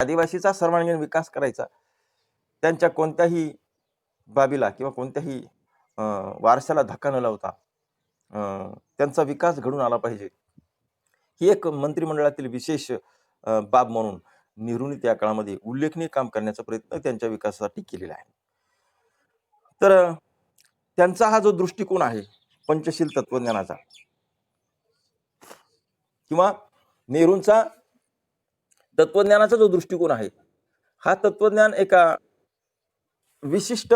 आदिवासीचा सर्वांगीण विकास करायचा, त्यांच्या कोणत्याही बाबीला किंवा कोणत्याही वारशाला धक्का न लावता त्यांचा विकास घडून आला पाहिजे, ही एक मंत्रिमंडळातील विशेष बाब म्हणून नेहरूंनी त्या काळामध्ये उल्लेखनीय काम करण्याचा प्रयत्न त्यांच्या विकासासाठी केलेला आहे. तर त्यांचा हा जो दृष्टिकोन आहे पंचशील तत्वज्ञानाचा, किंवा नेहरूंचा तत्वज्ञानाचा जो दृष्टिकोन आहे, हा तत्वज्ञान एका विशिष्ट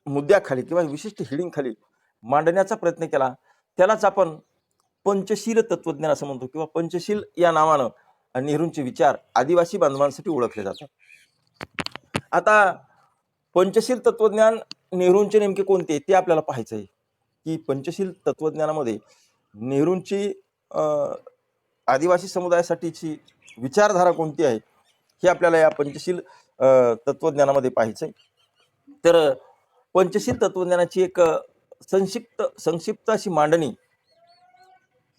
मुद्द्याखाली किंवा विशिष्ट हेडिंग खाली मांडण्याचा प्रयत्न केला. त्यालाच आपण पंचशील तत्वज्ञान असं म्हणतो, किंवा पंचशील या नावानं नेहरूंचे विचार आदिवासी बांधवांसाठी ओळखले जातात. आता पंचशील तत्वज्ञान नेहरूंचे नेमके कोणते ते आपल्याला पाहायचं आहे, की पंचशील तत्वज्ञानामध्ये नेहरूंची आदिवासी समुदायासाठीची विचारधारा कोणती आहे हे आपल्याला या पंचशील तत्वज्ञानामध्ये पाहायचंय. तर पंचशील तत्वज्ञानाची एक संक्षिप्त अशी मांडणी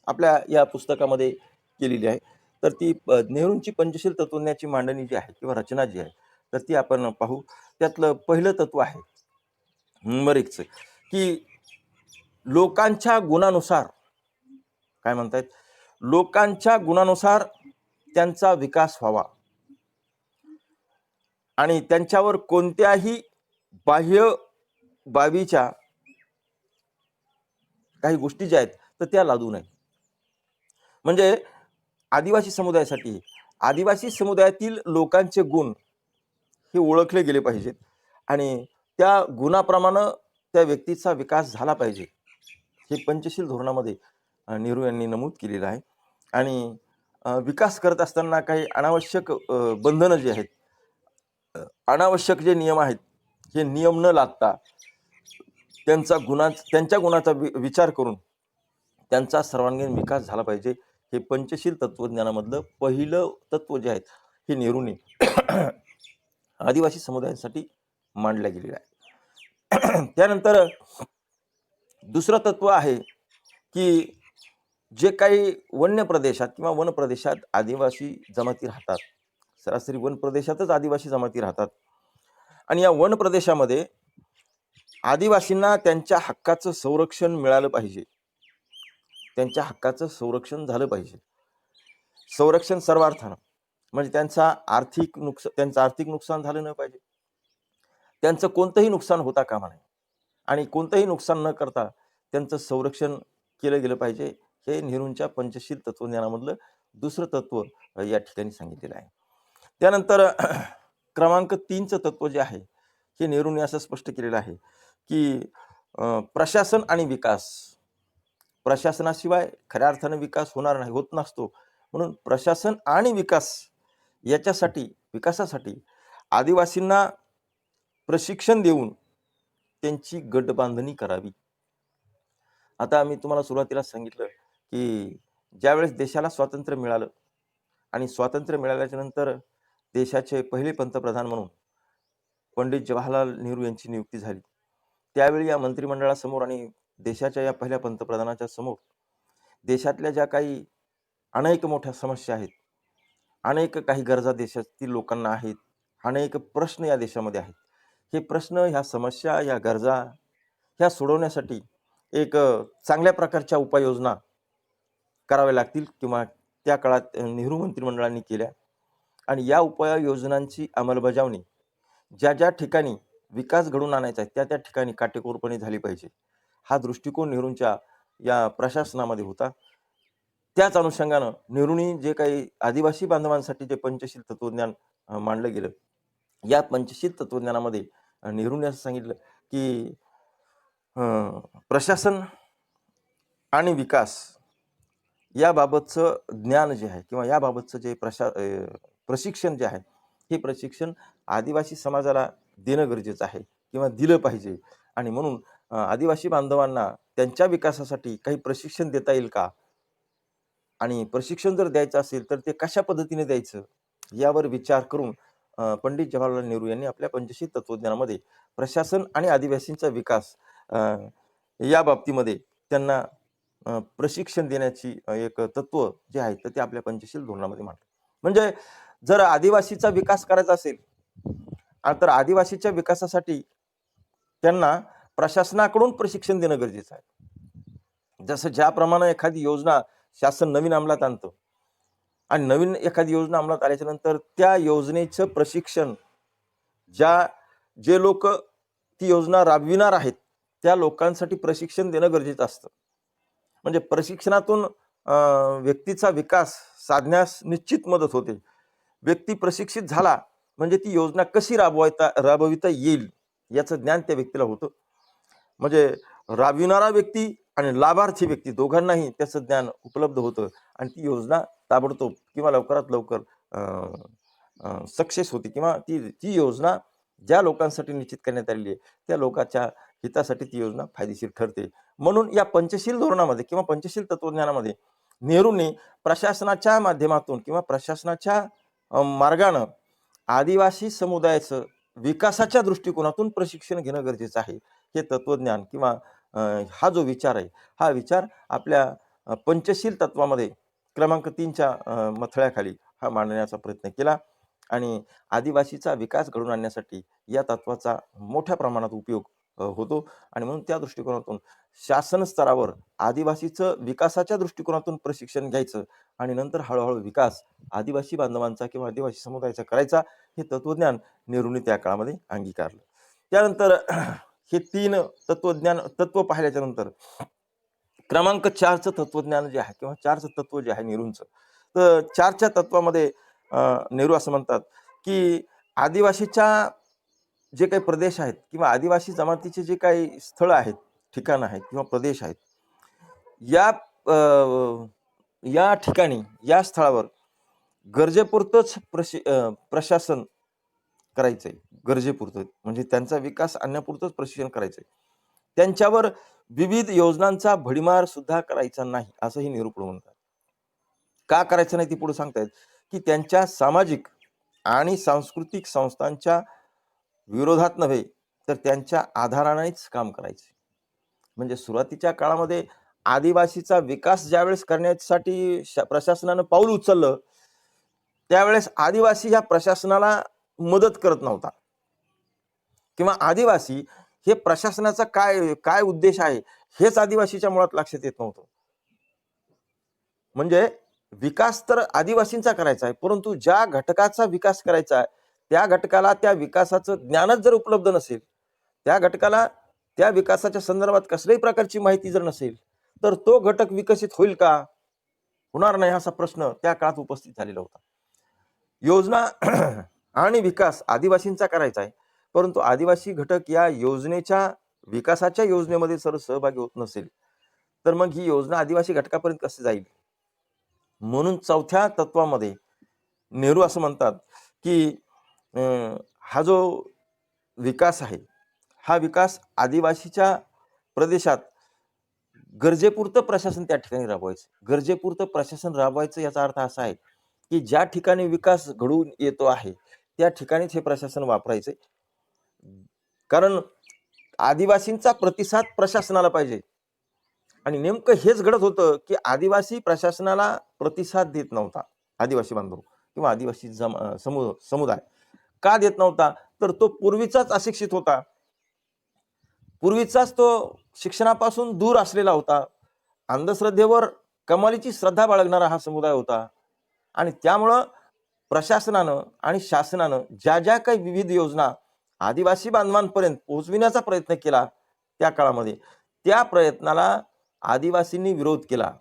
आपल्या या पुस्तकामध्ये केलेली आहे. तर ती नेहरूंची पंचशील तत्वज्ञानाची मांडणी जी आहे किंवा रचना जी आहे, तर ती आपण पाहू. त्यातलं पहिलं तत्व आहे नंबर 1चं, की लोकांच्या गुणानुसार, काय म्हणतायत, लोकांच्या गुणानुसार त्यांचा विकास व्हावा आणि त्यांच्यावर कोणत्याही बाह्य बाबीच्या काही गोष्टी ज्या आहेत तर त्या लादू नये. म्हणजे आदिवासी समुदायासाठी आदिवासी समुदायातील लोकांचे गुण हे ओळखले गेले पाहिजेत आणि त्या गुणाप्रमाणे त्या व्यक्तीचा विकास झाला पाहिजे, हे पंचशील धोरणामध्ये नेहरू यांनी नमूद केलेलं आहे. आणि विकास करत असताना काही अनावश्यक बंधनं जी आहेत, अनावश्यक जे नियम आहेत, हे नियम न लादता त्यांच्या गुणाचा विचार करून त्यांचा सर्वांगीण विकास झाला पाहिजे, हे पंचशील तत्वज्ञानामधलं पहिलं तत्व जे आहे हे नेहरूंनी आदिवासी समुदायासाठी मांडलं गेलेलं आहे. त्यानंतर दुसरं तत्व आहे की जे काही वन्य प्रदेशात किंवा वन प्रदेशात आदिवासी जमाती राहतात, सरासरी वन प्रदेशातच आदिवासी जमाती राहतात, आणि या वन प्रदेशामध्ये आदिवासींना त्यांच्या हक्काचं संरक्षण मिळालं पाहिजे, त्यांच्या हक्काचं संरक्षण झालं पाहिजे. संरक्षण सर्वार्थानं म्हणजे त्यांचं आर्थिक नुकसान झालं नाही पाहिजे, त्यांचं कोणतंही नुकसान होता कामा नये आणि कोणतंही नुकसान न करता त्यांचं संरक्षण केलं गेलं पाहिजे, हे नेहरूंच्या पंचशील तत्वज्ञानामधलं दुसरं तत्व या ठिकाणी सांगितलेलं आहे. त्यानंतर क्रमांक 3चं तत्व जे आहे हे नेहरूंनी असं स्पष्ट केलेलं आहे की प्रशासन आणि विकास, प्रशासनाशिवाय खऱ्या अर्थानं विकास होत नसतो. म्हणून प्रशासन आणि विकासासाठी आदिवासींना प्रशिक्षण देऊन त्यांची गटबांधणी करावी. आता मी तुम्हाला सुरुवातीला सांगितलं की ज्यावेळेस देशाला स्वातंत्र्य मिळालं आणि स्वातंत्र्य मिळाल्याच्या नंतर देशाचे पहिले पंतप्रधान म्हणून पंडित जवाहरलाल नेहरू यांची नियुक्ती झाली. त्यावेळी या मंत्रिमंडळासमोर आणि देशाच्या या पहिल्या पंतप्रधानाच्या समोर देशातल्या ज्या काही अनेक मोठ्या समस्या आहेत, अनेक काही गरजा देशातील लोकांना आहेत, अनेक प्रश्न या देशामध्ये आहेत, हे प्रश्न, ह्या समस्या, ह्या गरजा ह्या सोडवण्यासाठी एक चांगल्या प्रकारच्या उपाययोजना कराव्या लागतील किंवा त्या काळात नेहरू मंत्रिमंडळाने केल्या. आणि या उपाययोजनांची अंमलबजावणी ज्या ज्या ठिकाणी विकास घडून आणायचा आहे त्या ठिकाणी काटेकोरपणे झाली पाहिजे, हा दृष्टिकोन नेहरूंच्या या प्रशासनामध्ये होता. त्याच अनुषंगानं नेहरूंनी जे काही आदिवासी बांधवांसाठी जे पंचशील तत्वज्ञान मांडलं गेलं, या पंचशील तत्वज्ञानामध्ये नेहरूंनी असं सांगितलं की प्रशासन आणि विकास याबाबतचं ज्ञान जे आहे किंवा याबाबतचं जे प्रशिक्षण जे आहे, हे प्रशिक्षण आदिवासी समाजाला देणं गरजेचं आहे किंवा दिलं पाहिजे. आणि म्हणून आदिवासी बांधवांना त्यांच्या विकासासाठी काही प्रशिक्षण देता येईल का, आणि प्रशिक्षण जर द्यायचं असेल तर ते कशा पद्धतीने द्यायचं, यावर विचार करून पंडित जवाहरलाल नेहरू यांनी आपल्या पंचशील तत्वज्ञानामध्ये प्रशासन आणि आदिवासींचा विकास या बाबतीमध्ये त्यांना प्रशिक्षण देण्याची एक तत्व जे आहे तर ते आपल्या पंचशील धोरणामध्ये मांडलं. म्हणजे जर आदिवासीचा विकास करायचा असेल तर आदिवासीच्या विकासासाठी त्यांना प्रशासनाकडून प्रशिक्षण देणं गरजेचं आहे. जसं ज्याप्रमाणे एखादी योजना शासन नवीन अंमलात आणतं आणि नवीन एखादी योजना अंमलात आल्याच्या नंतर त्या योजनेचं प्रशिक्षण जे लोक ती योजना राबविणार आहेत त्या लोकांसाठी प्रशिक्षण देणं गरजेचं असतं. म्हणजे प्रशिक्षणातून व्यक्तीचा विकास साधण्यास निश्चित मदत होते. व्यक्ती प्रशिक्षित झाला म्हणजे ती योजना कशी राबविता येईल याचं ज्ञान त्या व्यक्तीला होतं. म्हणजे राबविणारा व्यक्ती आणि लाभार्थी व्यक्ती दोघांनाही त्याचं ज्ञान उपलब्ध होतं आणि ती योजना ताबडतोब किंवा लवकरात लवकर सक्सेस होती किंवा ती योजना ज्या लोकांसाठी निश्चित करण्यात आलेली आहे त्या लोकांच्या हितासाठी ती योजना फायदेशीर ठरते. म्हणून या पंचशील धोरणामध्ये किंवा पंचशील तत्वज्ञानामध्ये नेहरूंनी प्रशासनाच्या माध्यमातून किंवा प्रशासनाच्या मार्गानं आदिवासी समुदायाचं विकासाच्या दृष्टिकोनातून प्रशिक्षण घेणं गरजेचं आहे. हे तत्वज्ञान किंवा हा जो विचार आहे हा विचार आपल्या पंचशील तत्वामध्ये क्रमांक 3च्या मथळ्याखाली हा मांडण्याचा प्रयत्न केला आणि आदिवासीचा विकास घडवून आणण्यासाठी या तत्वाचा मोठ्या प्रमाणात उपयोग होतो. आणि म्हणून त्या दृष्टिकोनातून शासन स्तरावर आदिवासीचं विकासाच्या दृष्टिकोनातून प्रशिक्षण घ्यायचं आणि नंतर हळूहळू विकास आदिवासी बांधवांचा किंवा आदिवासी समुदायाचा करायचा हे तत्वज्ञान नेहरूंनी त्या काळामध्ये अंगीकारलं. त्यानंतर हे 3 तत्व पाहिल्याच्या नंतर क्रमांक 4चं तत्वज्ञान जे आहे किंवा 4चं तत्व जे आहे नेहरूंचं, तर 4च्या तत्वामध्ये नेहरू असं म्हणतात की आदिवासीच्या जे काही प्रदेश आहेत किंवा आदिवासी जमातीचे जे काही स्थळ आहेत, ठिकाणं आहेत किंवा प्रदेश आहेत, या ठिकाणी या स्थळावर गरजेपुरतंच प्रशासन करायचंय. गरजेपुरतं म्हणजे त्यांचा विकास आणण्यापुरतंच प्रशिक्षण करायचंय. त्यांच्यावर विविध योजनांचा भडीमार सुद्धा करायचा नाही असंही नेहरू पुढे म्हणतात. का करायचं नाही ती पुढे सांगतायत की त्यांच्या सामाजिक आणि सांस्कृतिक संस्थांच्या विरोधात नव्हे तर त्यांच्या आधारानेच काम करायचे. म्हणजे सुरुवातीच्या काळामध्ये आदिवासीचा विकास ज्यावेळेस करण्यासाठी प्रशासनानं पाऊल उचललं त्यावेळेस आदिवासी ह्या प्रशासनाला मदत करत नव्हता किंवा आदिवासी हे प्रशासनाचा काय उद्देश आहे हेच आदिवासीच्या मुळात लक्षात येत नव्हतं. म्हणजे विकास तर आदिवासींचा करायचा आहे परंतु ज्या घटकाचा विकास करायचा आहे त्या घटकाला त्या विकासाचं ज्ञानच जर उपलब्ध नसेल, त्या घटकाला त्या विकासाच्या संदर्भात कसल्याही प्रकारची माहिती जर नसेल तर तो घटक विकसित होईल का? होणार नाही असा प्रश्न त्या काळात उपस्थित झालेला होता. योजना आणि विकास आदिवासींचा करायचा आहे परंतु आदिवासी घटक या योजनेच्या विकासाच्या योजनेमध्ये जर सहभागी होत नसेल तर मग ही योजना आदिवासी घटकापर्यंत कशी जाईल? म्हणून 4थ्या तत्वामध्ये नेहरू असं म्हणतात की हा जो विकास आहे हा विकास आदिवासीच्या प्रदेशात गरजेपुरतं प्रशासन त्या ठिकाणी राबवायचं. गरजेपुरतं प्रशासन राबवायचं याचा अर्थ असा आहे की ज्या ठिकाणी विकास घडून येतो आहे त्या ठिकाणीच हे प्रशासन वापरायचंय. कारण आदिवासींचा प्रतिसाद प्रशासनाला पाहिजे आणि नेमकं हेच घडत होतं की आदिवासी प्रशासनाला प्रतिसाद देत नव्हता. आदिवासी बांधव किंवा आदिवासी समुदाय का देत नव्हता तर तो पूर्वीचाच अशिक्षित होता, पूर्वीचाच तो शिक्षणापासून दूर असलेला होता, अंधश्रद्धेवर कमालीची श्रद्धा बाळगणारा हा समुदाय होता आणि त्यामुळं प्रशासनानं आणि शासनानं ज्या ज्या काही विविध योजना आदिवासी बांधवांपर्यंत पोहोचविण्याचा प्रयत्न केला त्या काळामध्ये त्या प्रयत्नाला आदिवासींनी विरोध केला.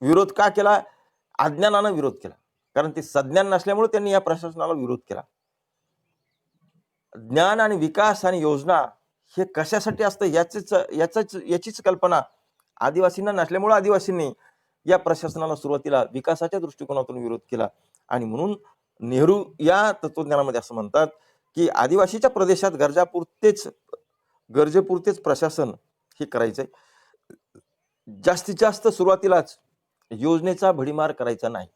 विरोध का केला? अज्ञानानं विरोध केला. कारण ते सज्ञान नसल्यामुळे त्यांनी या प्रशासनाला विरोध केला. ज्ञान आणि विकास आणि योजना हे कशासाठी असतं याचीच कल्पना आदिवासींना नसल्यामुळे आदिवासींनी या प्रशासनाला सुरुवातीला विकासाच्या दृष्टिकोनातून विरोध केला. आणि म्हणून नेहरू या तत्वज्ञानामध्ये असं म्हणतात की आदिवासीच्या प्रदेशात गरजेपुरतेच प्रशासन हे करायचंय. जास्तीत जास्त सुरुवातीलाच योजनेचा भडीमार करायचा नाही.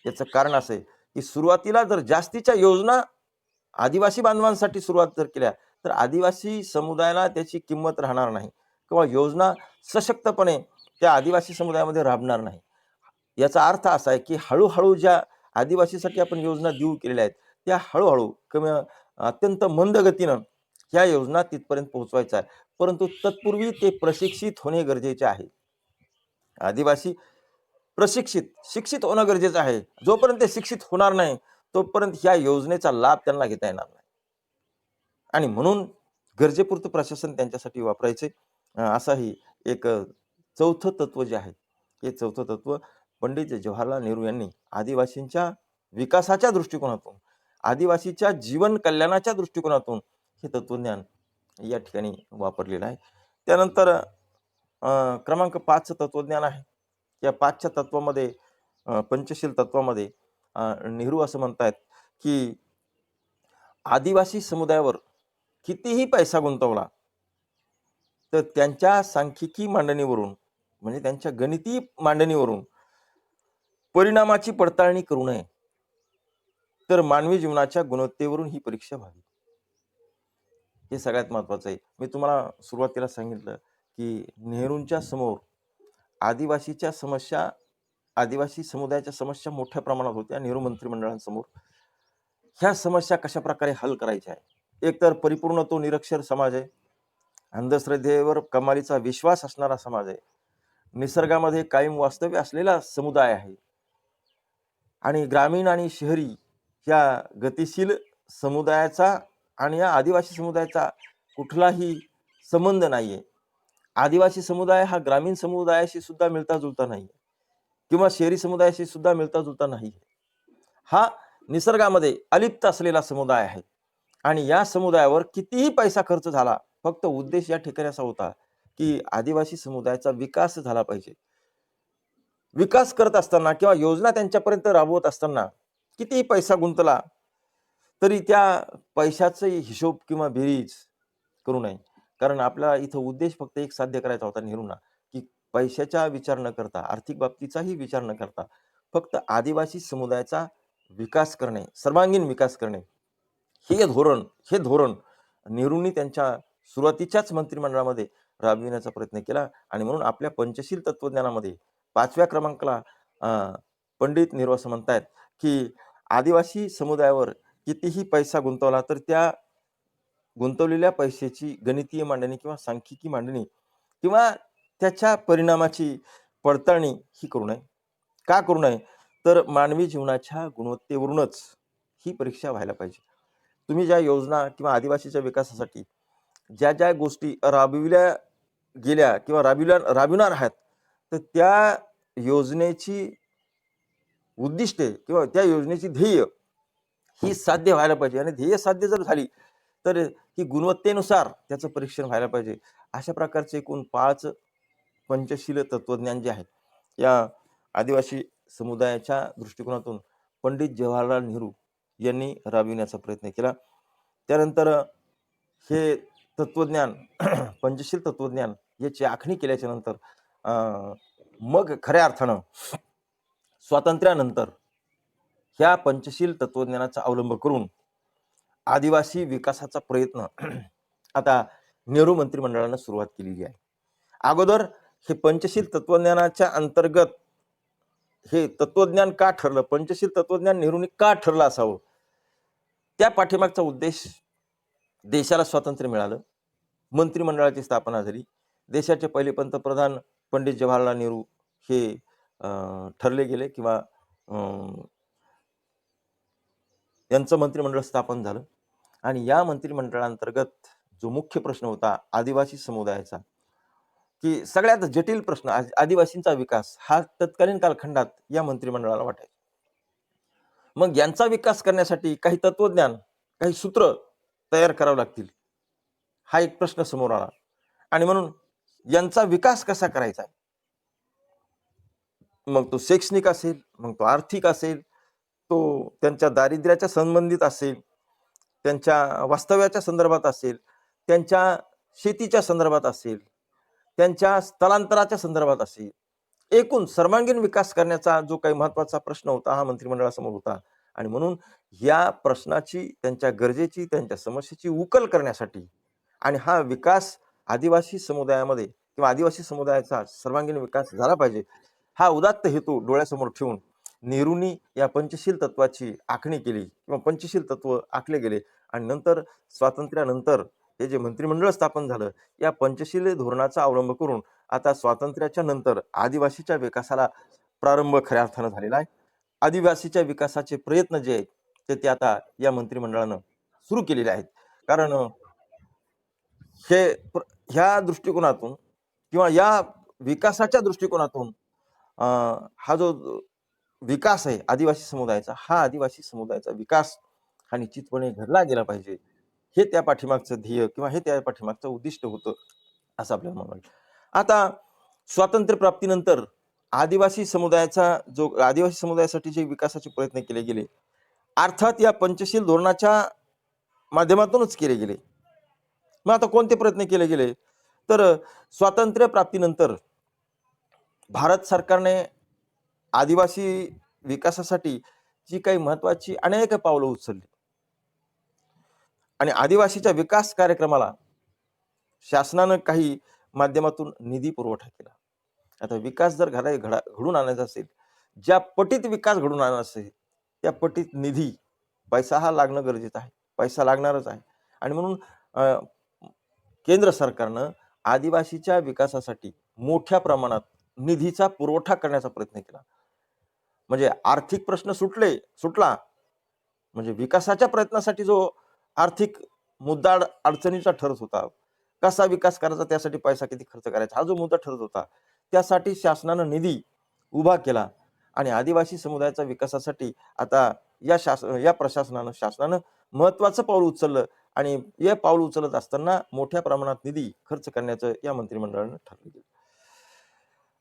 याचं कारण असं आहे की सुरुवातीला जर जास्तीच्या योजना आदिवासी बांधवांसाठी सुरुवात जर केल्या तर आदिवासी समुदायाला त्याची किंमत राहणार नाही किंवा योजना सशक्तपणे त्या आदिवासी समुदायामध्ये राबणार नाही. याचा अर्थ असा आहे की हळूहळू ज्या आदिवासीसाठी आपण योजना देऊ केलेल्या आहेत त्या हळूहळू कमी अत्यंत मंद गतीनं ह्या योजना तिथपर्यंत पोहोचवायच्या आहे. परंतु तत्पूर्वी ते प्रशिक्षित होणे गरजेचे आहे. आदिवासी शिक्षित होणं गरजेचं आहे. जोपर्यंत ते शिक्षित होणार नाही तोपर्यंत ह्या योजनेचा लाभ त्यांना घेता येणार नाही. आणि म्हणून गरजेपुरतं प्रशासन त्यांच्यासाठी वापरायचे असाही एक चौथं तत्व जे आहे हे चौथं तत्व पंडित जवाहरलाल नेहरू यांनी आदिवासींच्या विकासाच्या दृष्टिकोनातून आदिवासीच्या जीवन कल्याणाच्या दृष्टिकोनातून हे तत्वज्ञान या ठिकाणी वापरलेलं आहे. त्यानंतर क्रमांक 5 तत्वज्ञान आहे. या 5च्या तत्वामध्ये पंचशील तत्वामध्ये नेहरू असं म्हणतात की आदिवासी समुदायावर कितीही पैसा गुंतवला तर त्यांच्या सांख्यिकी मांडणीवरून म्हणजे त्यांच्या गणिती मांडणीवरून परिणामाची पडताळणी करू नये, तर मानवी जीवनाच्या गुणवत्तेवरून ही परीक्षा व्हावी. हे सगळ्यात महत्वाचं आहे. मी तुम्हाला सुरुवातीला सांगितलं की नेहरूंच्या समोर आदिवासी समुदायाच्या समस्या मोठ्या प्रमाणात होत्या. नेहरू मंत्रिमंडळांसमोर ह्या समस्या कशा प्रकारे हल करायच्या आहे. एक तर परिपूर्ण तो निरक्षर समाज आहे, अंधश्रद्धेवर कमालीचा विश्वास असणारा समाज आहे, निसर्गामध्ये कायम वास्तव्य असलेला समुदाय आहे आणि ग्रामीण आणि शहरी या गतिशील समुदायाचा आणि या आदिवासी समुदायाचा कुठलाही संबंध नाहीये. आदिवासी समुदाय हा ग्रामीण समुदायाशी सुद्धा मिळता जुळता नाही किंवा शहरी समुदायाशी सुद्धा मिळता जुळता नाही. हा निसर्गामध्ये अलिप्त असलेला समुदाय आहे आणि या समुदायावर कितीही पैसा खर्च झाला, फक्त उद्देश या ठिकाणी असा होता की आदिवासी समुदायाचा विकास झाला पाहिजे. विकास करत असताना किंवा योजना त्यांच्यापर्यंत राबवत असताना कितीही पैसा गुंतला तरी त्या पैशाचा हिशोब किंवा बेरीज करू नये. कारण आपला इथं उद्देश फक्त एक साध्य करायचा होता नेहरूंना की पैशाचा विचार न करता, आर्थिक बाबतीचाही विचार न करता फक्त आदिवासी समुदायाचा विकास करणे, सर्वांगीण विकास करणे हे धोरण नेहरूंनी त्यांच्या सुरुवातीच्याच मंत्रिमंडळामध्ये राबविण्याचा प्रयत्न केला. आणि म्हणून आपल्या पंचशील तत्वज्ञानामध्ये 5व्या क्रमांकाला पंडित नेहरू असं म्हणतात की आदिवासी समुदायावर कितीही पैसा गुंतवला तर त्या गुंतवलेल्या पैशाची गणितीय मांडणी किंवा सांख्यिकी मांडणी किंवा त्याच्या परिणामाची पडताळणी ही करू नये. का करू नये? तर मानवी जीवनाच्या गुणवत्तेवरूनच ही परीक्षा व्हायला पाहिजे. तुम्ही ज्या योजना किंवा आदिवासीच्या विकासासाठी ज्या ज्या गोष्टी राबविल्या गेल्या किंवा राबविणार आहात तर त्या योजनेची उद्दिष्टे किंवा त्या योजनेची ध्येय ही साध्य व्हायला पाहिजे आणि ध्येय साध्य जर झाली तर ही गुणवत्तेनुसार त्याचं परीक्षण व्हायला पाहिजे. अशा प्रकारचे एकूण 5 पंचशील तत्वज्ञान जे आहे या आदिवासी समुदायाच्या दृष्टिकोनातून पंडित जवाहरलाल नेहरू यांनी राबविण्याचा प्रयत्न केला. त्यानंतर हे तत्वज्ञान पंचशील तत्वज्ञान याची आखणी केल्याच्या नंतर मग खऱ्या अर्थानं स्वातंत्र्यानंतर ह्या पंचशील तत्वज्ञानाचा अवलंब करून आदिवासी विकासाचा प्रयत्न आता नेहरू मंत्रिमंडळानं सुरुवात केलेली आहे. अगोदर हे पंचशील तत्वज्ञानाच्या अंतर्गत हे तत्वज्ञान का ठरलं, पंचशील तत्वज्ञान नेहरूंनी का ठरलं असावं, त्या पाठीमागचा उद्देश देशाला स्वातंत्र्य मिळालं, मंत्रिमंडळाची स्थापना झाली, देशाचे पहिले पंतप्रधान पंडित जवाहरलाल नेहरू हे ठरले गेले किंवा यांचं मंत्रिमंडळ स्थापन झालं. आणि या मंत्रिमंडळांतर्गत जो मुख्य प्रश्न होता आदिवासी समुदायाचा की सगळ्यात जटिल प्रश्न आदिवासींचा विकास हा तत्कालीन कालखंडात या मंत्रिमंडळाला वाटायचा. मग यांचा विकास करण्यासाठी काही तत्वज्ञान, काही सूत्र तयार करावं लागतील, हा एक प्रश्न समोर आला. आणि म्हणून यांचा विकास कसा करायचा, मग तो शैक्षणिक असेल, मग तो आर्थिक असेल, तो त्यांच्या दारिद्र्याच्या संबंधित असेल, त्यांच्या वास्तव्याच्या संदर्भात असेल, त्यांच्या शेतीच्या संदर्भात असेल, त्यांच्या स्थलांतराच्या संदर्भात असेल, एकूण सर्वांगीण विकास करण्याचा जो काही महत्वाचा प्रश्न होता हा मंत्रिमंडळासमोर होता. आणि म्हणून या प्रश्नाची, त्यांच्या गरजेची, त्यांच्या समस्येची उकल करण्यासाठी आणि हा विकास आदिवासी समुदायामध्ये किंवा आदिवासी समुदायाचा सर्वांगीण विकास झाला पाहिजे हा उदात्त हेतू डोळ्यासमोर ठेवून नेहरूंनी या पंचशील तत्वाची आखणी केली किंवा पंचशील तत्व आखले गेले आणि नंतर स्वातंत्र्यानंतर हे जे मंत्रिमंडळ स्थापन झालं, या पंचशील धोरणाचा अवलंब करून आता स्वातंत्र्याच्या नंतर आदिवासीच्या विकासाला प्रारंभ खऱ्या अर्थानं झालेला आहे. आदिवासीच्या विकासाचे प्रयत्न जे आहेत ते आता या मंत्रिमंडळानं सुरू केलेले आहेत. कारण हे ह्या दृष्टिकोनातून किंवा या विकासाच्या दृष्टिकोनातून हा जो विकास आहे आदिवासी समुदायाचा, हा आदिवासी समुदायाचा विकास हा निश्चितपणे घडला गेला पाहिजे. हे त्या पाठीमागचं ध्येय किंवा हे त्या पाठीमागचं उद्दिष्ट होतं असं आपल्याला म्हणाल. आता स्वातंत्र्य प्राप्तीनंतर आदिवासी समुदायासाठी जे विकासाचे प्रयत्न केले गेले, अर्थात या पंचशील धोरणाच्या माध्यमातूनच केले गेले. मग आता कोणते प्रयत्न केले गेले, तर स्वातंत्र्य प्राप्तीनंतर भारत सरकारने आदिवासी विकासासाठी जी काही महत्वाची अनेक पावलं उचलली आणि आदिवासीच्या विकास कार्यक्रमाला शासनानं काही माध्यमातून निधी पुरवठा केला. आता विकास जर घडून आणायचा असेल, ज्या पटीत विकास घडून आणायचा असेल त्या पटीत निधी, पैसा हा लागणं गरजेचं आहे, पैसा लागणारच आहे. आणि म्हणून केंद्र सरकारनं आदिवासीच्या विकासासाठी मोठ्या प्रमाणात निधीचा पुरवठा करण्याचा प्रयत्न केला. म्हणजे आर्थिक प्रश्न सुटला, म्हणजे विकासाच्या प्रयत्नासाठी जो आर्थिक मुद्दा अडचणीचा ठरत होता, कसा विकास करायचा, त्यासाठी पैसा किती खर्च करायचा, हा जो मुद्दा ठरत होता, त्यासाठी शासनानं निधी उभा केला आणि आदिवासी समुदायाच्या विकासासाठी आता या शासनानं महत्वाचं पाऊल उचललं आणि हे पाऊल उचलत असताना मोठ्या प्रमाणात निधी खर्च करण्याचं या मंत्रिमंडळानं ठरवलं.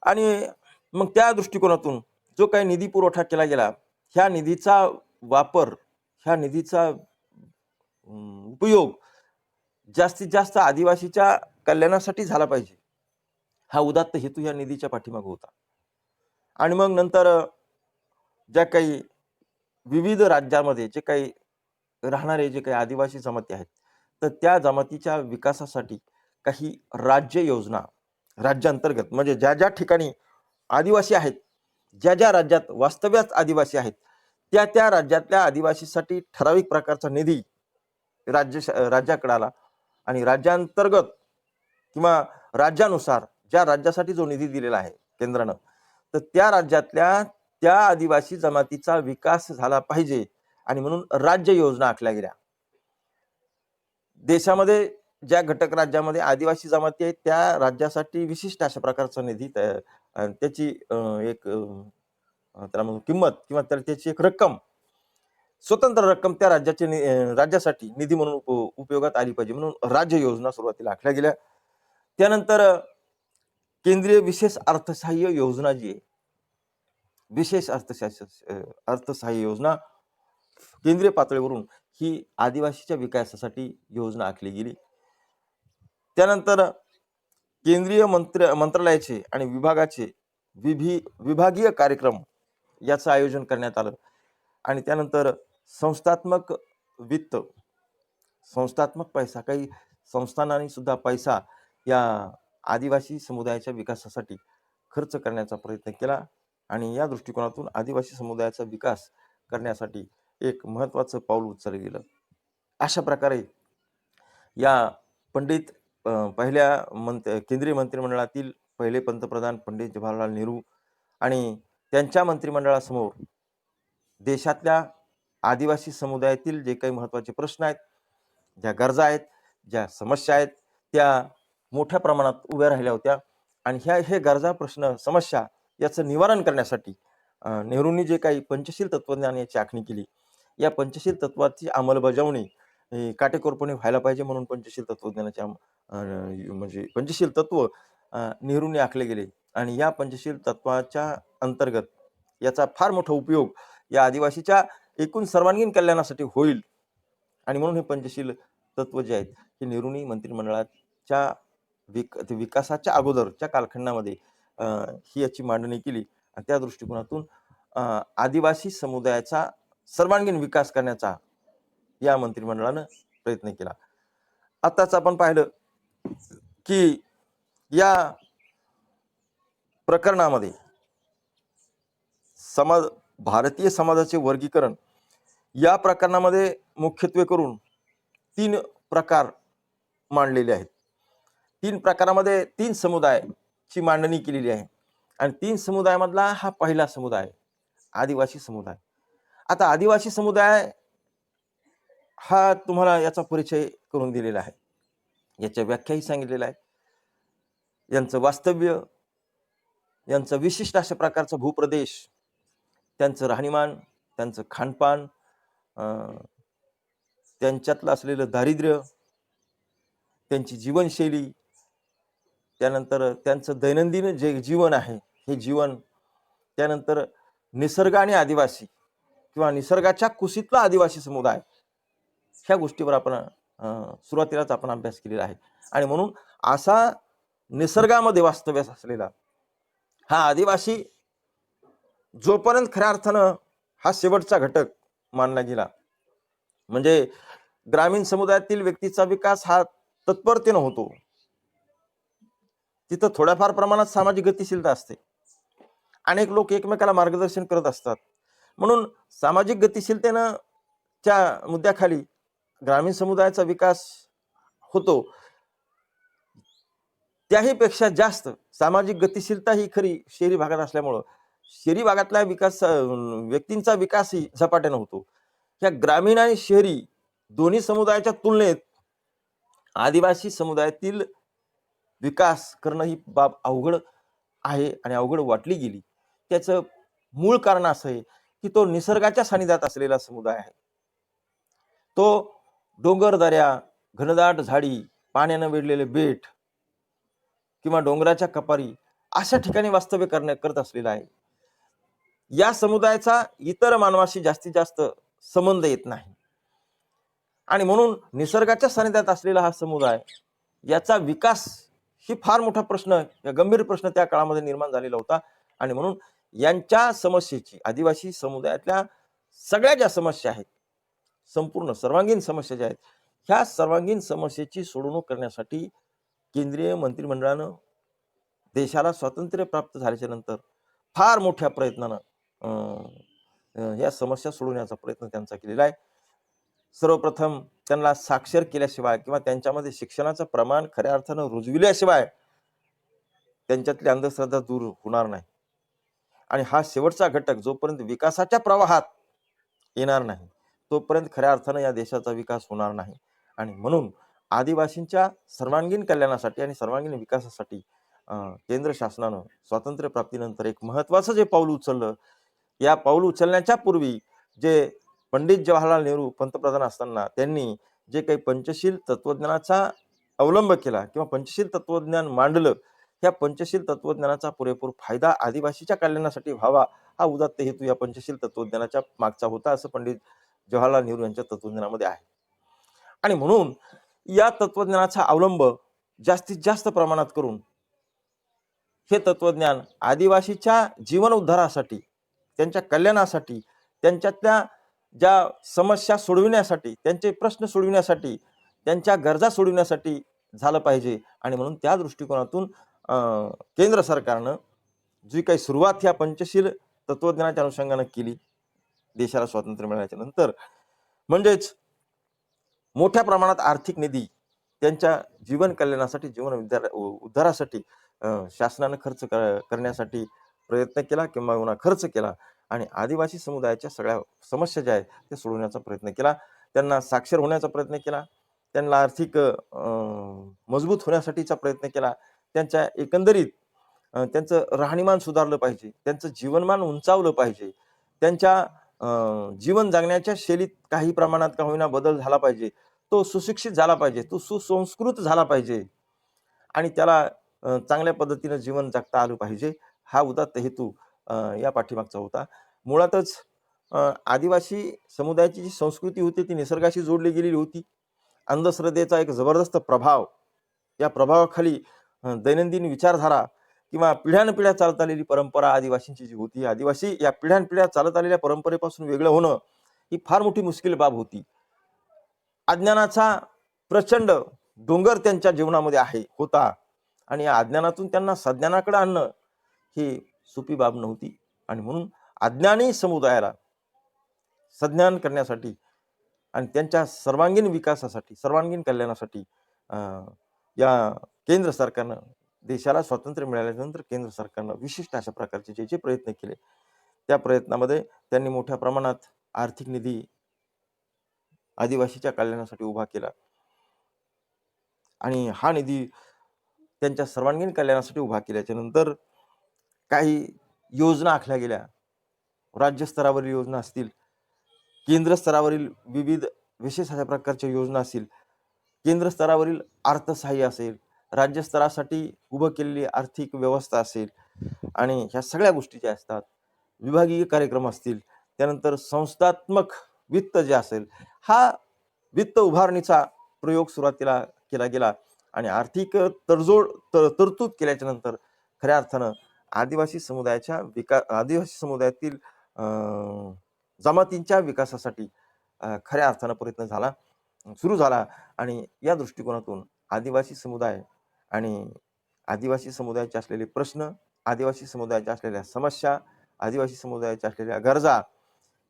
आणि मग त्या दृष्टिकोनातून जो काही निधी पुरवठा केला गेला, ह्या निधीचा वापर, ह्या निधीचा उपयोग जास्तीत जास्त आदिवासीच्या कल्याणासाठी झाला पाहिजे, हा उदात्त हेतू या निधीच्या पाठीमागे होता. आणि मग नंतर ज्या काही विविध राज्यामध्ये जे काही राहणारे जे काही आदिवासी जमाती आहेत, तर त्या जमातीच्या विकासासाठी काही राज्य योजना, राज्यांतर्गत म्हणजे ज्या ज्या ठिकाणी आदिवासी आहेत, ज्या ज्या राज्यात वास्तव्यात आदिवासी आहेत, त्या त्या राज्यातल्या आदिवासीसाठी ठराविक प्रकारचा निधी राज्याकडे आला आणि राज्यांतर्गत किंवा राज्यानुसार ज्या राज्यासाठी जो निधी दिलेला आहे केंद्रानं, तर त्या राज्यातल्या त्या आदिवासी जमातीचा विकास झाला पाहिजे आणि म्हणून राज्य योजना आखल्या गेल्या. देशामध्ये ज्या घटक राज्यामध्ये आदिवासी जमाती आहेत त्या राज्यासाठी विशिष्ट अशा प्रकारचा निधी, त्याची एक त्याला म्हणून किंमत किंवा त्याची एक रक्कम, स्वतंत्र रक्कम त्या राज्यासाठी निधी म्हणून उपयोगात आली पाहिजे म्हणून राज्य योजना सुरुवातीला आखल्या गेल्या. त्यानंतर केंद्रीय विशेष अर्थसहाय्य योजना जी आहे, विशेष अर्थसहाय्य योजना केंद्रीय पातळीवरून ही आदिवासीच्या विकासासाठी योजना आखली गेली. त्यानंतर केंद्रीय मंत्रालयाचे आणि विभागाचे विभागीय कार्यक्रम याचं आयोजन करण्यात आलं आणि त्यानंतर संस्थात्मक वित्त, संस्थात्मक पैसा, काही संस्थानांनी सुद्धा पैसा या आदिवासी समुदायाच्या विकासासाठी खर्च करण्याचा प्रयत्न केला आणि या दृष्टिकोनातून आदिवासी समुदायाचा विकास करण्यासाठी एक महत्वाचं पाऊल उचललं गेलं. अशा प्रकारे या केंद्रीय मंत्रिमंडळातील पहिले पंतप्रधान पंडित जवाहरलाल नेहरू आणि त्यांच्या मंत्रिमंडळासमोर देशातल्या आदिवासी समुदायातील जे काही महत्वाचे प्रश्न आहेत, ज्या गरजा आहेत, ज्या समस्या आहेत, त्या मोठ्या प्रमाणात उभ्या राहिल्या होत्या आणि हे गरजा, प्रश्न, समस्या याचं निवारण करण्यासाठी नेहरूंनी जे काही पंचशील तत्वज्ञान याची आखणी केली, या पंचशील तत्वाची अंमलबजावणी काटेकोरपणे व्हायला पाहिजे म्हणून पंचशील तत्वज्ञानाच्या म्हणजे पंचशील तत्व नेहरूंनी आखले गेले आणि या पंचशील तत्वाच्या अंतर्गत याचा फार मोठा उपयोग या आदिवासीच्या एकूण सर्वांगीण कल्याणासाठी होईल आणि म्हणून हे पंचशील तत्व जे आहेत हे नेहरूंनी मंत्रिमंडळाच्या विकासाच्या अगोदरच्या कालखंडामध्ये ही याची मांडणी केली आणि त्या दृष्टिकोनातून आदिवासी समुदायाचा सर्वांगीण विकास करण्याचा या मंत्रिमंडळानं प्रयत्न केला. आताच आपण पाहिलं की या प्रकरणामध्ये भारतीय समाजाचे वर्गीकरण या प्रकरणामध्ये मुख्यत्वे करून 3 प्रकार मांडलेले आहेत. 3 प्रकारामध्ये 3 समुदायाची मांडणी केलेली आहे आणि 3 समुदायामधला हा पहिला समुदाय आदिवासी समुदाय. आता आदिवासी समुदाय हा तुम्हाला याचा परिचय करून दिलेला आहे, याच्या व्याख्याही सांगितलेल्या आहे. यांचं वास्तव्य, यांचं विशिष्ट अशा प्रकारचा भूप्रदेश, त्यांचं राहणीमान, त्यांचं खानपान, त्यांच्यातलं असलेलं दारिद्र्य, त्यांची जीवनशैली, त्यानंतर त्यांचं दैनंदिन जे जीवन आहे हे जीवन, त्यानंतर निसर्ग आणि आदिवासी किंवा निसर्गाच्या कुशीतला आदिवासी समुदाय, ह्या गोष्टीवर आपण सुरुवातीलाच आपण अभ्यास केलेला आहे. आणि म्हणून असा निसर्गामध्ये वास्तव्यास असलेला हा आदिवासी जोपर्यंत खऱ्या अर्थानं हा शेवटचा घटक मानला गेला, म्हणजे ग्रामीण समुदायातील व्यक्तीचा विकास हा तत्परतेनं होतो, तिथं थोड्याफार प्रमाणात सामाजिक गतिशीलता असते, अनेक लोक एकमेकाला मार्गदर्शन करत असतात. म्हणून सामाजिक गतिशीलतेनं च्या मुद्द्याखाली ग्रामीण समुदायाचा विकास होतो. त्याही पेक्षा जास्त सामाजिक गतिशीलता ही खरी शहरी भागात असल्यामुळं शहरी भागातल्या व्यक्तींचा विकासही झपाट्यानं होतो. ह्या ग्रामीण आणि शहरी दोन्ही समुदायाच्या तुलनेत आदिवासी समुदायातील विकास करणं ही बाब अवघड आहे आणि अवघड वाटली गेली. त्याचं मूळ कारण असं आहे की तो निसर्गाच्या सानिध्यात असलेला समुदाय आहे. तो डोंगरदऱ्या, घनदाट झाडी, पाण्यानं वेढलेले बेट किंवा डोंगराच्या कपारी अशा ठिकाणी वास्तव्य करत असलेला आहे. या समुदायाचा इतर मानवाशी जास्तीत जास्त संबंध येत नाही आणि म्हणून निसर्गाच्या सानिध्यात असलेला हा समुदाय, याचा विकास ही फार मोठा प्रश्न, गंभीर प्रश्न त्या काळामध्ये निर्माण झालेला होता. आणि म्हणून यांच्या समस्येची, आदिवासी समुदायातल्या सगळ्या ज्या समस्या आहेत, संपूर्ण सर्वांगीण समस्या ज्या आहेत, ह्या सर्वांगीण समस्येची सोडवणूक करण्यासाठी केंद्रीय मंत्रिमंडळानं देशाला स्वातंत्र्य प्राप्त झाल्याच्या नंतर फार मोठ्या प्रयत्नानं या समस्या सोडवण्याचा प्रयत्न त्यांचा केलेला आहे. सर्वप्रथम त्यांना साक्षर केल्याशिवाय किंवा त्यांच्यामध्ये शिक्षणाचं प्रमाण खऱ्या अर्थानं रुजविल्याशिवाय त्यांच्यातली अंधश्रद्धा दूर होणार नाही. आणि हा शेवटचा घटक जोपर्यंत विकासाच्या प्रवाहात येणार नाही तोपर्यंत खऱ्या अर्थानं या देशाचा विकास होणार नाही. आणि म्हणून आदिवासींच्या सर्वांगीण कल्याणासाठी आणि सर्वांगीण विकासासाठी केंद्र शासनानं स्वातंत्र्य प्राप्तीनंतर एक महत्वाचं जे पाऊल उचललं, या पाऊल उचलण्याच्या पूर्वी जे पंडित जवाहरलाल नेहरू पंतप्रधान असताना त्यांनी जे काही पंचशील तत्वज्ञानाचा अवलंब केला किंवा पंचशील तत्वज्ञान मांडलं, ह्या पंचशील तत्वज्ञानाचा पुरेपूर फायदा आदिवासीच्या कल्याणासाठी व्हावा हा उदात्त हेतू या पंचशील तत्वज्ञानाच्या मागचा होता, असं पंडित जवाहरलाल नेहरू यांच्या तत्वज्ञानामध्ये आहे. आणि म्हणून या तत्वज्ञानाचा अवलंब जास्तीत जास्त प्रमाणात करून हे तत्वज्ञान आदिवासीच्या जीवन उद्धारासाठी, त्यांच्या कल्याणासाठी, त्यांच्यातल्या ज्या समस्या सोडविण्यासाठी, त्यांचे प्रश्न सोडविण्यासाठी, त्यांच्या गरजा सोडविण्यासाठी झालं पाहिजे. आणि म्हणून त्या दृष्टिकोनातून केंद्र सरकारनं जी काही सुरुवात ह्या पंचशील तत्वज्ञानाच्या अनुषंगानं केली देशाला स्वातंत्र्य मिळाल्याच्या नंतर, म्हणजेच मोठ्या प्रमाणात आर्थिक निधी त्यांच्या जीवन कल्याणासाठी, जीवन उद्धारासाठी शासनानं खर्च करण्यासाठी प्रयत्न केला किंवा खर्च केला आणि आदिवासी समुदायाच्या सगळ्या समस्या ज्या आहेत त्या सोडवण्याचा प्रयत्न केला. त्यांना साक्षर होण्याचा प्रयत्न केला, त्यांना आर्थिक मजबूत होण्यासाठीचा प्रयत्न केला, त्यांच्या एकंदरीत त्यांचं राहणीमान सुधारलं पाहिजे, त्यांचं जीवनमान उंचावलं पाहिजे, त्यांच्या जीवन जगण्याच्या शैलीत काही प्रमाणात का होईना बदल झाला पाहिजे, तो सुशिक्षित झाला पाहिजे, तो सुसंस्कृत झाला पाहिजे आणि त्याला चांगल्या पद्धतीनं जीवन जगता आलं पाहिजे, हा उदात्त हेतू या पाठीमागचा होता. मुळातच आदिवासी समुदायाची जी संस्कृती होती ती निसर्गाशी जोडली गेलेली होती. अंधश्रद्धेचा एक जबरदस्त प्रभाव, या प्रभावाखाली दैनंदिन विचारधारा किंवा पिढ्यानपिढ्या चालत आलेली परंपरा आदिवासींची जी होती, आदिवासी या पिढ्यानपिढ्या चालत आलेल्या परंपरेपासून वेगळं होणं ही फार मोठी मुश्किल बाब होती. अज्ञानाचा प्रचंड डोंगर त्यांच्या जीवनामध्ये होता आणि या अज्ञानातून त्यांना सज्ञानाकडे आणणं ही सोपी बाब नव्हती. आणि म्हणून अज्ञानी समुदायाला संज्ञान करण्यासाठी आणि त्यांच्या सर्वांगीण विकासासाठी, सर्वांगीण कल्याणासाठी या केंद्र सरकारनं, देशाला स्वातंत्र्य मिळाल्यानंतर केंद्र सरकारनं विशिष्ट अशा प्रकारचे जे जे प्रयत्न केले, त्या प्रयत्नामध्ये त्यांनी मोठ्या प्रमाणात आर्थिक निधी आदिवासीच्या कल्याणासाठी उभा केला आणि हा निधी त्यांच्या सर्वांगीण कल्याणासाठी उभा केल्याच्या नंतर काही योजना आखल्या गेल्या. राज्य स्तरावरील योजना असतील, केंद्र स्तरावरील विविध विशेष अशा प्रकारच्या योजना असतील, केंद्र स्तरावरील अर्थसहाय्य असेल, राज्य स्तरासाठी उभं केलेली आर्थिक व्यवस्था असेल आणि ह्या सगळ्या गोष्टी ज्या असतात, विभागीय कार्यक्रम असतील, त्यानंतर संस्थात्मक वित्त जे असेल, हा वित्त उभारणीचा प्रयोग सुरुवातीला केला गेला आणि आर्थिक तरतूद केल्याच्या नंतर खऱ्या अर्थानं आदिवासी समुदायातील जमातींच्या विकासासाठी खऱ्या अर्थानं प्रयत्न सुरू झाला आणि या दृष्टिकोनातून आदिवासी समुदाय आणि आदिवासी समुदायाचे असलेले प्रश्न, आदिवासी समुदायाच्या असलेल्या समस्या, आदिवासी समुदायाच्या असलेल्या गरजा,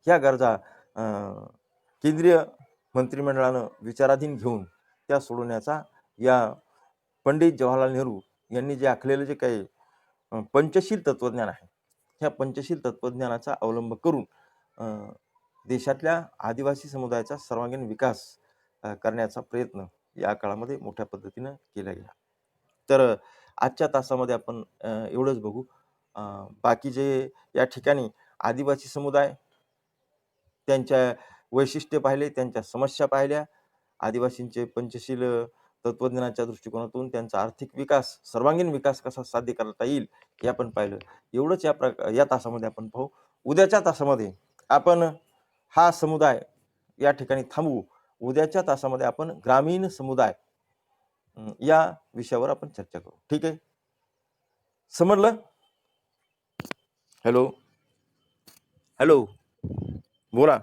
ह्या गरजा केंद्रीय मंत्रिमंडळानं विचाराधीन घेऊन त्या सोडवण्याचा या पंडित जवाहरलाल नेहरू यांनी जे आखलेलं जे काही पंचशील तत्वज्ञान आहे, ह्या पंचशील तत्वज्ञानाचा अवलंब करून देशातल्या आदिवासी समुदायाचा सर्वांगीण विकास करण्याचा प्रयत्न या काळामध्ये मोठ्या पद्धतीनं केला गेला. तर आजच्या तासामध्ये आपण एवढंच बघू. बाकी जे या ठिकाणी आदिवासी समुदाय, त्यांच्या वैशिष्ट्य पाहिले, त्यांच्या समस्या पाहिल्या, आदिवासींचे पंचशील तत्वज्ञानाच्या दृष्टिकोनातून त्यांचा आर्थिक विकास, सर्वांगीण विकास कसा साध्य करता येईल हे आपण पाहिलं. एवढंच या तासामध्ये आपण पाहू. उद्याच्या तासामध्ये आपण हा समुदाय या ठिकाणी थांबवू. उद्याच्या तासामध्ये आपण ग्रामीण समुदाय या विषयावर आपण चर्चा करू. ठीक आहे, समजलं? हॅलो हॅलो, बोला.